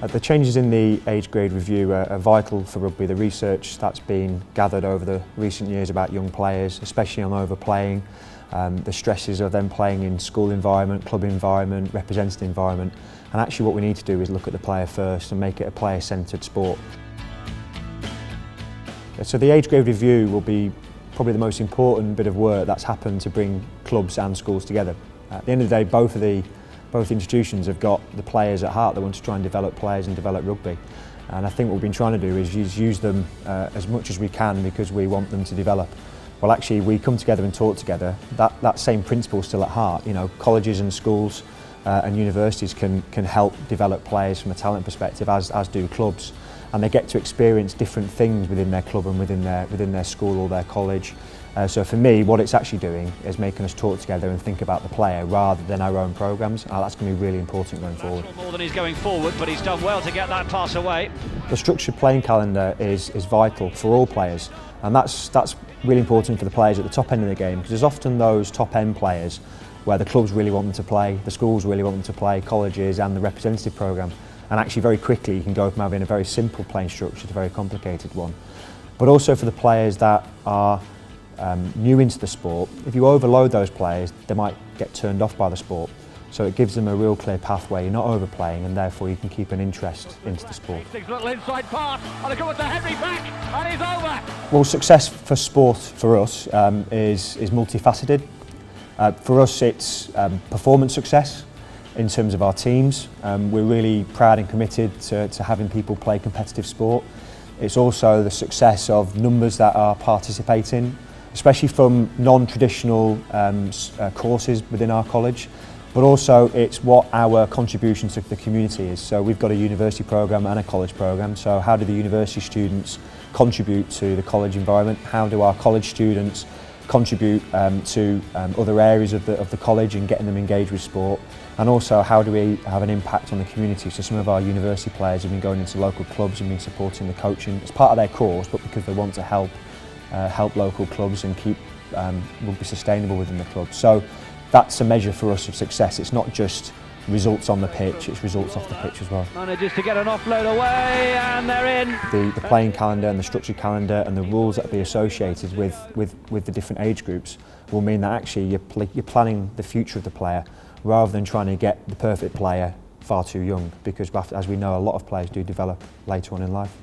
The changes in the age grade review are vital for rugby. The research that's been gathered over the recent years about young players, especially on overplaying, the stresses of them playing in school environment, club environment, representative environment. And actually what we need to do is look at the player first and make it a player-centred sport. So the age grade review will be probably the most important bit of work that's happened to bring clubs and schools together. At the end of the day, both institutions have got the players at heart. They want to try and develop players and develop rugby. And I think what we've been trying to do is use them as much as we can because we want them to develop. Well, actually, we come together and talk together. That same principle is still at heart. You know, colleges and schools and universities can help develop players from a talent perspective, as do clubs. And they get to experience different things within their club and within their school or their college. So for me, what it's actually doing is making us talk together and think about the player rather than our own programmes. That's going to be really important going forward. More than he's going forward, but he's done well to get that pass away. The structured playing calendar is vital for all players, and that's really important for the players at the top end of the game, because there's often those top end players where the clubs really want them to play, the schools really want them to play, colleges and the representative programme. And actually very quickly you can go from having a very simple playing structure to a very complicated one. But also for the players that are new into the sport, if you overload those players, they might get turned off by the sport. So it gives them a real clear pathway. You're not overplaying, and therefore you can keep an interest into the sport. Little inside pass, and a good to Henry back, and he's over. Well, success for sport for us is multifaceted. For us, it's performance success in terms of our teams. We're really proud and committed to having people play competitive sport. It's also the success of numbers that are participating, especially from non-traditional courses within our college, but also it's what our contribution to the community is. So we've got a university programme and a college programme, so how do the university students contribute to the college environment? How do our college students contribute to other areas of the college and getting them engaged with sport? And also, how do we have an impact on the community? So some of our university players have been going into local clubs and been supporting the coaching as part of their course, but because they want to help local clubs and keep rugby sustainable within the club. So that's a measure for us of success. It's not just results on the pitch, it's results off the pitch as well. Manages to get an offload away, and they're in. The playing calendar and the structured calendar and the rules that will be associated with the different age groups will mean that actually you're planning the future of the player rather than trying to get the perfect player far too young, because as we know, a lot of players do develop later on in life.